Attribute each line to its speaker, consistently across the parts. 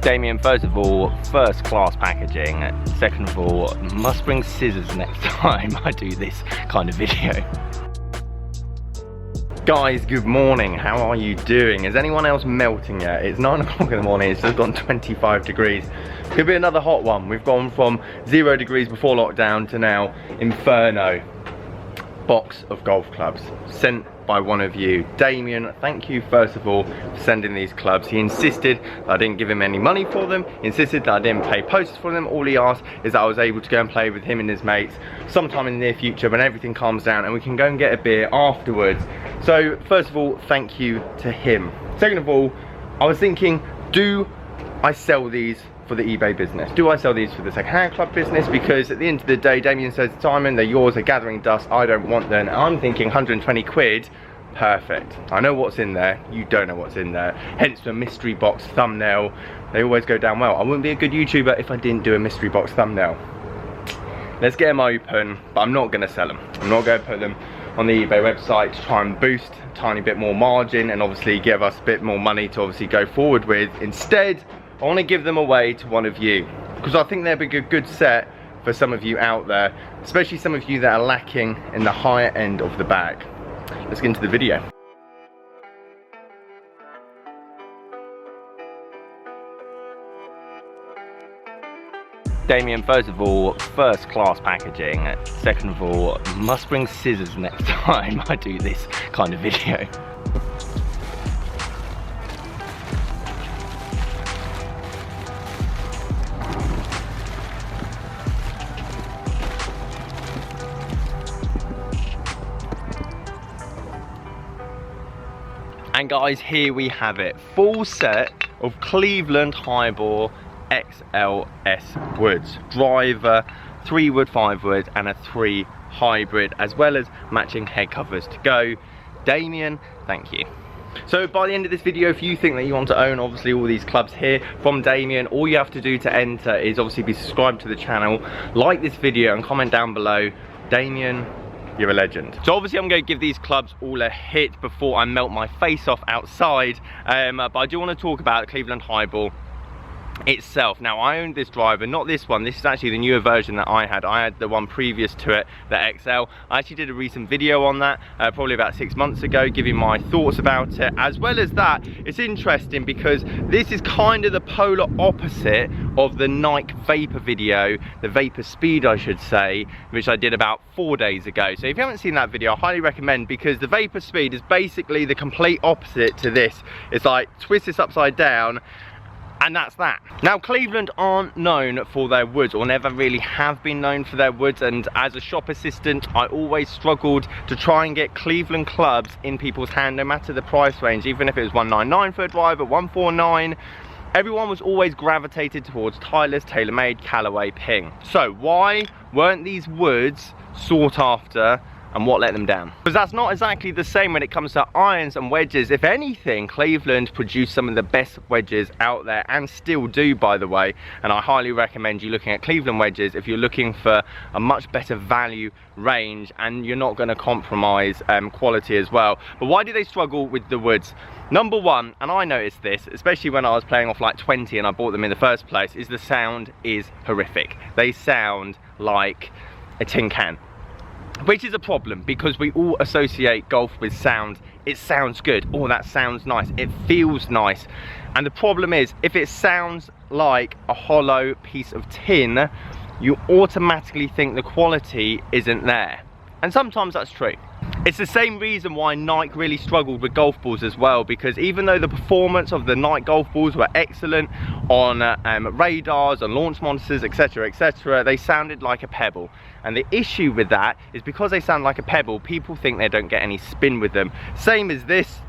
Speaker 1: Damien, first of all, first class packaging. Second of all, must bring scissors next time I do this kind of video. Guys, good morning. How are you doing? Is anyone else melting yet? It's 9 o'clock in the morning. It's just gone 25 degrees. Could be another hot one. We've gone from 0 degrees before lockdown to now inferno. Box of golf clubs sent by one of you. Damien, thank you first of all for sending these clubs. He insisted that I didn't give him any money for them. He insisted that I didn't pay posts for them. All he asked is that I was able to go and play with him and his mates sometime in the near future when everything calms down and we can go and get a beer afterwards. So first of all, thank you to him. Second of all, I was thinking, do I sell these for the eBay business? Do I sell these for the second-hand club business? Because at the end of the day, Damien says, Simon, they're yours, they're gathering dust, I don't want them. And I'm thinking 120 quid, perfect. I know what's in there, you don't know what's in there. Hence the mystery box thumbnail. They always go down well. I wouldn't be a good YouTuber if I didn't do a mystery box thumbnail. Let's get them open, but I'm not gonna sell them. I'm not gonna put them on the eBay website to try and boost a tiny bit more margin and obviously give us a bit more money to obviously go forward with. Instead, I want to give them away to one of you because I think they'd be a good set for some of you out there, especially some of you that are lacking in the higher end of the bag. Let's get into the video. Damien, first of all, first class packaging. Second of all, must bring scissors next time I do this kind of video. And guys, here we have it. Full set of Cleveland Highball XLS woods. Driver, 3 wood, 5 wood, and a 3 hybrid, as well as matching head covers to go. Damien, thank you. So by the end of this video, if you think that you want to own obviously all these clubs here from Damien, all you have to do to enter is obviously be subscribed to the channel, like this video and comment down below. Damien, you're a legend. So obviously I'm going to give these clubs all a hit before I melt my face off outside, but I do want to talk about Cleveland Highball itself. Now I owned this driver, not this one. This is actually the newer version that I had. I had the one previous to it, the XL. I actually did a recent video on that probably about 6 months ago, giving my thoughts about it. As well as that, it's interesting because this is kind of the polar opposite of the Nike Vapor video, the Vapor Speed I should say, which I did about 4 days ago. So if you haven't seen that video, I highly recommend, because the Vapor Speed is basically the complete opposite to this. It's like twist this upside down and that's that. Now Cleveland aren't known for their woods, or never really have been known for their woods, and as a shop assistant I always struggled to try and get Cleveland clubs in people's hand, no matter the price range. Even if it was $199 for a driver, $149, everyone was always gravitated towards Tyler's, TaylorMade, Callaway, Ping. So why weren't these woods sought after, and what let them down? Because that's not exactly the same when it comes to irons and wedges. If anything, Cleveland produced some of the best wedges out there, and still do, by the way, and I highly recommend you looking at Cleveland wedges if you're looking for a much better value range and you're not going to compromise quality as well. But why do they struggle with the woods? Number one, and I noticed this, especially when I was playing off like 20 and I bought them in the first place, is the sound is horrific. They sound like a tin can, which is a problem because we all associate golf with sound. It sounds good, oh that sounds nice, it feels nice. And the problem is, if it sounds like a hollow piece of tin, you automatically think the quality isn't there. And sometimes that's true. It's the same reason why Nike really struggled with golf balls as well, because even though the performance of the Nike golf balls were excellent on radars, on launch monitors, etc, etc, they sounded like a pebble. And the issue with that is because they sound like a pebble, people think they don't get any spin with them. Same as this.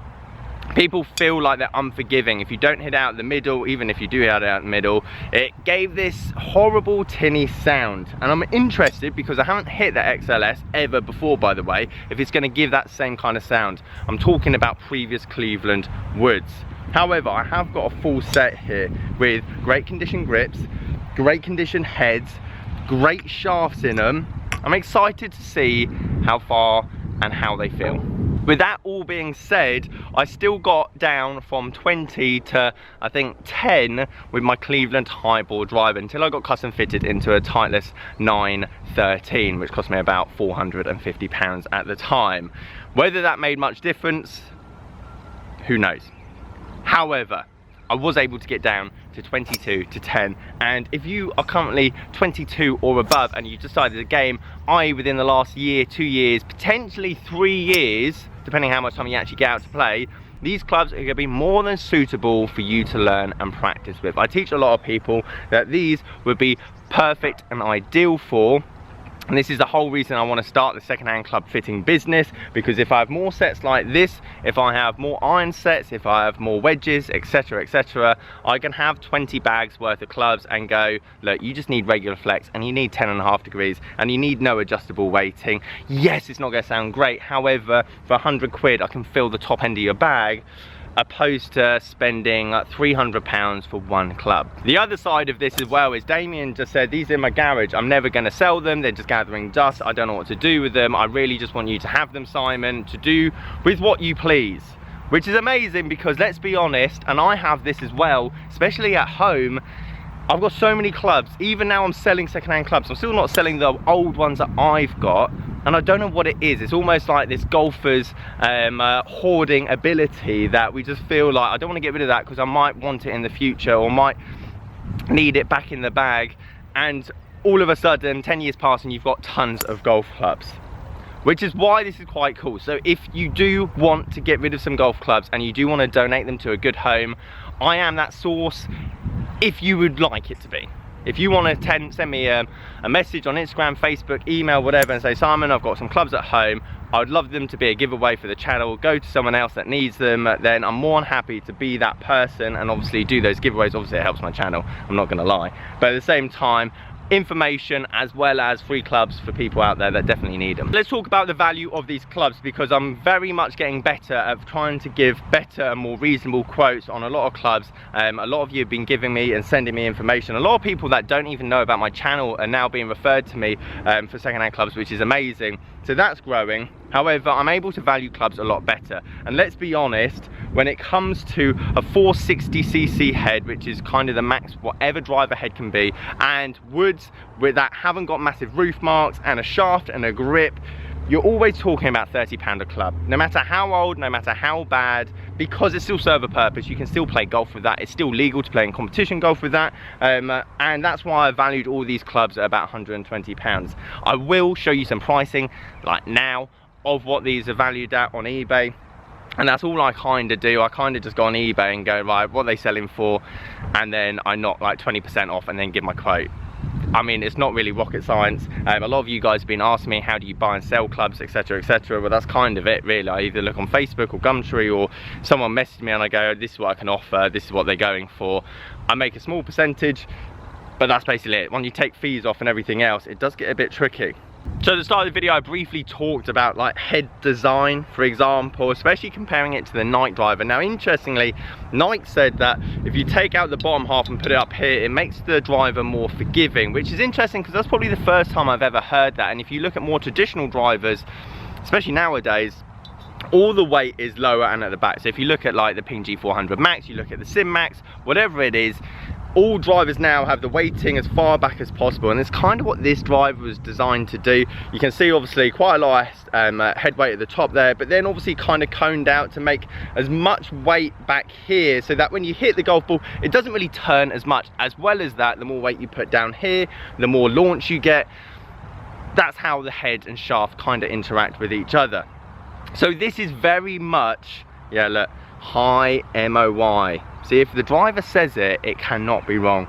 Speaker 1: People feel like they're unforgiving if you don't hit out the middle. Even if you do hit out the middle, it gave this horrible tinny sound. And I'm interested, because I haven't hit the XLS ever before, by the way, if it's going to give that same kind of sound. I'm talking about previous Cleveland woods. However, I have got a full set here with great condition grips, great condition heads, great shafts in them. I'm excited to see how far and how they feel. With that all being said, I still got down from 20 to I think 10 with my Cleveland highball driver until I got custom fitted into a Titleist 913, which cost me about £450 at the time. Whether that made much difference, who knows. However, I was able to get down to 22 to 10, and if you are currently 22 or above and you decided a game, i.e. within the last year, 2 years, potentially 3 years, depending how much time you actually get out to play, these clubs are going to be more than suitable for you to learn and practice with. I teach a lot of people that these would be perfect and ideal for. And this is the whole reason I want to start the second-hand club fitting business, because if I have more sets like this, if I have more iron sets, if I have more wedges, etc, etc, I can have 20 bags worth of clubs and go, look, you just need regular flex and you need 10.5 degrees and you need no adjustable weighting. Yes, it's not going to sound great, however, for 100 quid I can fill the top end of your bag, opposed to spending £300 for one club. The other side of this as well is Damien just said, these are in my garage, I'm never going to sell them, they're just gathering dust, I don't know what to do with them, I really just want you to have them, Simon, to do with what you please. Which is amazing, because let's be honest, and I have this as well, especially at home, I've got so many clubs. Even now I'm selling second-hand clubs, I'm still not selling the old ones that I've got, and I don't know what it is. It's almost like this golfer's hoarding ability that we just feel like, I don't want to get rid of that because I might want it in the future or might need it back in the bag, and all of a sudden 10 years pass and you've got tons of golf clubs. Which is why this is quite cool. So if you do want to get rid of some golf clubs and you do want to donate them to a good home, I am that source if you would like it to be. If you want to send me a message on Instagram, Facebook, email, whatever, and say, Simon, I've got some clubs at home, I would love them to be a giveaway for the channel, go to someone else that needs them, then I'm more than happy to be that person and obviously do those giveaways. Obviously it helps my channel, I'm not going to lie, but at the same time, information as well as free clubs for people out there that definitely need them. Let's talk about the value of these clubs, because I'm very much getting better at trying to give better and more reasonable quotes on a lot of clubs. A lot of you have been giving me and sending me information. A lot of people that don't even know about my channel are now being referred to me for second-hand clubs, which is amazing. So that's growing. However, I'm able to value clubs a lot better. And let's be honest, when it comes to a 460cc head, which is kind of the max whatever driver head can be, and woods that haven't got massive roof marks and a shaft and a grip, you're always talking about £30 a club. No matter how old, no matter how bad, because it still serves a purpose, you can still play golf with that. It's still legal to play in competition golf with that. And that's why I valued all these clubs at about £120. I will show you some pricing, like now, of what these are valued at on eBay. And that's all I kind of do. I kind of just go on eBay and go, right, what are they selling for? And then I knock like 20% off and then give my quote. I mean, it's not really rocket science. A lot of you guys have been asking me, how do you buy and sell clubs, etc, etc. Well, that's kind of it, really. I either look on Facebook or Gumtree, or someone messaged me and I go, this is what I can offer, this is what they're going for. I make a small percentage, but that's basically it. When you take fees off and everything else, it does get a bit tricky. So at the start of the video, I briefly talked about like head design, for example, especially comparing it to the Nike driver. Now, interestingly, Nike said that if you take out the bottom half and put it up here, it makes the driver more forgiving, which is interesting because that's probably the first time I've ever heard that. And if you look at more traditional drivers, especially nowadays, all the weight is lower and at the back. So if you look at like the Ping G400 Max, you look at the Sim Max, whatever it is, all drivers now have the weighting as far back as possible, and it's kind of what this driver was designed to do. You can see obviously quite a lot of head weight at the top there, but then obviously kind of coned out to make as much weight back here so that when you hit the golf ball, it doesn't really turn as much. As well as that, the more weight you put down here, the more launch you get. That's how the head and shaft kind of interact with each other. So this is very much, yeah, look, high MOY. See, if the driver says it, it cannot be wrong.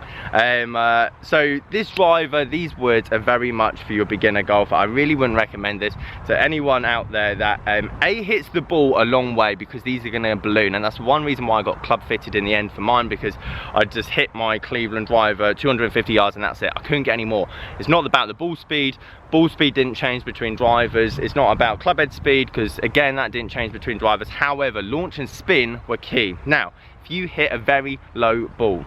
Speaker 1: So this driver, these woods are very much for your beginner golfer. I really wouldn't recommend this to anyone out there that A, hits the ball a long way, because these are going to balloon, and that's one reason why I got club fitted in the end for mine, because I just hit my Cleveland driver 250 yards and that's it. I couldn't get any more. It's not about the ball speed. Ball speed didn't change between drivers. It's not about club head speed, because again, that didn't change between drivers. However, launch and spin were key. Now, if you hit a very low ball,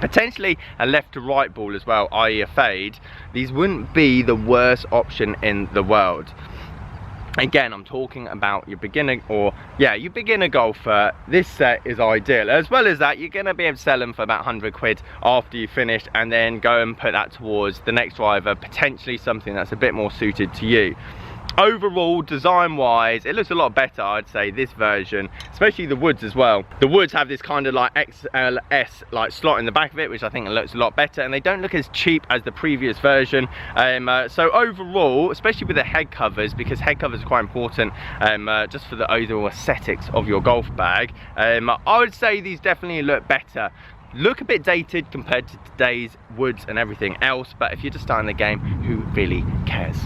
Speaker 1: potentially a left to right ball as well, i.e. a fade, these wouldn't be the worst option in the world. Again, I'm talking about your beginner, or yeah, your beginner golfer. This set is ideal. As well as that, you're going to be able to sell them for about 100 quid after you finished, and then go and put that towards the next driver, potentially something that's a bit more suited to you. Overall, design wise, it looks a lot better, I'd say, this version, especially the woods as well. The woods have this kind of like XLS like slot in the back of it, which I think looks a lot better, and they don't look as cheap as the previous version. So overall, especially with the head covers, because head covers are quite important just for the overall aesthetics of your golf bag, I would say these definitely look better. Look a bit dated compared to today's woods and everything else, but if you're just starting the game, who really cares?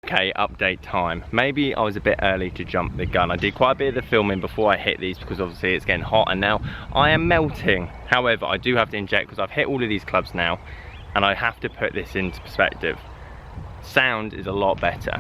Speaker 1: Okay, update time. Maybe I was a bit early to jump the gun. I did quite a bit of the filming before I hit these, because obviously it's getting hot and now I am melting. However, I do have to inject, because I've hit all of these clubs now, and I have to put this into perspective. Sound is a lot better.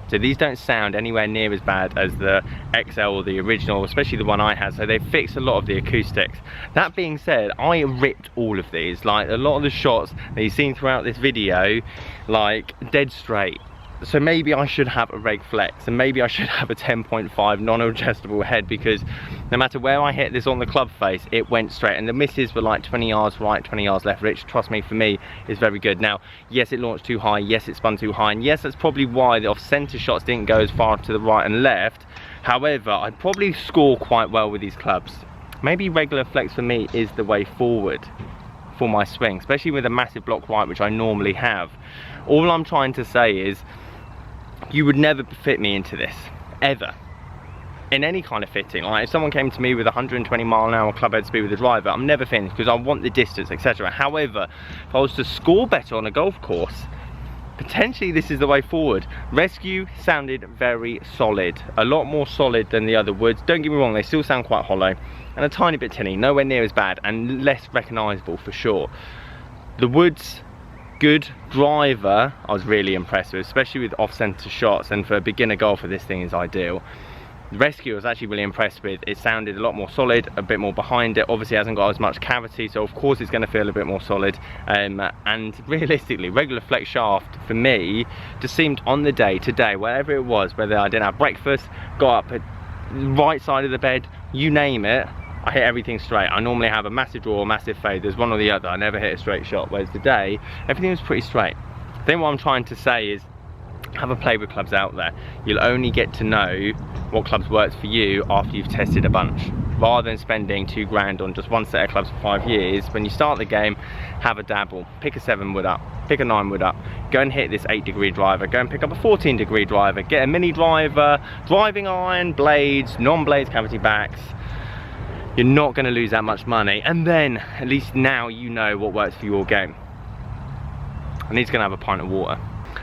Speaker 1: So these don't sound anywhere near as bad as the XL or the original, especially the one I had. So they've fixed a lot of the acoustics. That being said, I ripped all of these. Like a lot of the shots that you've seen throughout this video, like dead straight. So maybe I should have a reg flex, and maybe I should have a 10.5 non-adjustable head, because no matter where I hit this on the club face, it went straight, and the misses were like 20 yards right, 20 yards left, which, trust me, for me is very good. Now, yes, it launched too high, yes, it spun too high, and yes, that's probably why the off-center shots didn't go as far to the right and left. However, I'd probably score quite well with these clubs. Maybe regular flex for me is the way forward for my swing, especially with a massive block right, which I normally have. All I'm trying to say is, you would never fit me into this, ever, in any kind of fitting. Like if someone came to me with 120 mile an hour club head speed with a driver, I'm never fitting, because I want the distance, etc. However, if I was to score better on a golf course, potentially this is the way forward. Rescue sounded very solid, a lot more solid than the other woods. Don't get me wrong, they still sound quite hollow and a tiny bit tinny, nowhere near as bad, and less recognisable for sure. The woods, good. Driver, I was really impressed with, especially with off-center shots, and for a beginner golfer this thing is ideal. The Rescue I was actually really impressed with. It sounded a lot more solid, a bit more behind it. Obviously it hasn't got as much cavity, so of course it's going to feel a bit more solid, and realistically, regular flex shaft for me just seemed on the day, today, wherever it was, whether I didn't have breakfast, got up at the right side of the bed, you name it, I hit everything straight. I normally have a massive draw, massive fade, there's one or the other. I never hit a straight shot, whereas today, everything was pretty straight. Then what I'm trying to say is, have a play with clubs out there. You'll only get to know what clubs works for you after you've tested a bunch. Rather than spending 2 grand on just one set of clubs for 5 years, when you start the game, have a dabble. Pick a 7 wood up, pick a 9 wood up, go and hit this 8-degree driver, go and pick up a 14-degree driver, get a mini driver, driving iron, blades, non-blades cavity backs. You're not going to lose that much money, and then at least now you know what works for your game. I need to go and have a pint of water.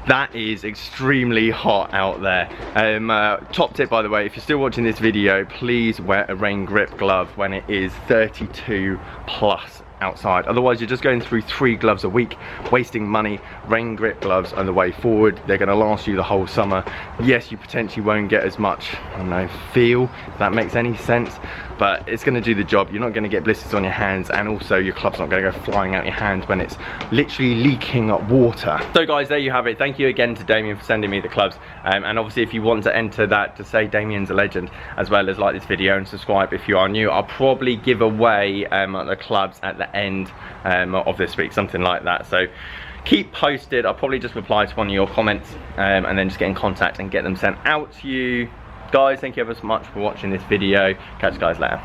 Speaker 1: That is extremely hot out there. Top tip, by the way, if you're still watching this video, please wear a rain grip glove when it is 32 plus outside. Otherwise you're just going through 3 gloves a week, wasting money. Rain grip gloves are the way forward. They're going to last you the whole summer. Yes, you potentially won't get as much, I don't know, feel, if that makes any sense, but it's going to do the job. You're not going to get blisters on your hands, and also your club's not going to go flying out your hands when it's literally leaking water. So guys, there you have it. Thank you again to Damien for sending me the clubs, and obviously if you want to enter that, to say Damien's a legend, as well as like this video and subscribe if you are new. I'll probably give away the clubs at the end of this week, something like that. So keep posted. I'll probably just reply to one of your comments and then just get in contact and get them sent out to you. Guys, thank you ever so much for watching this video. Catch you guys later.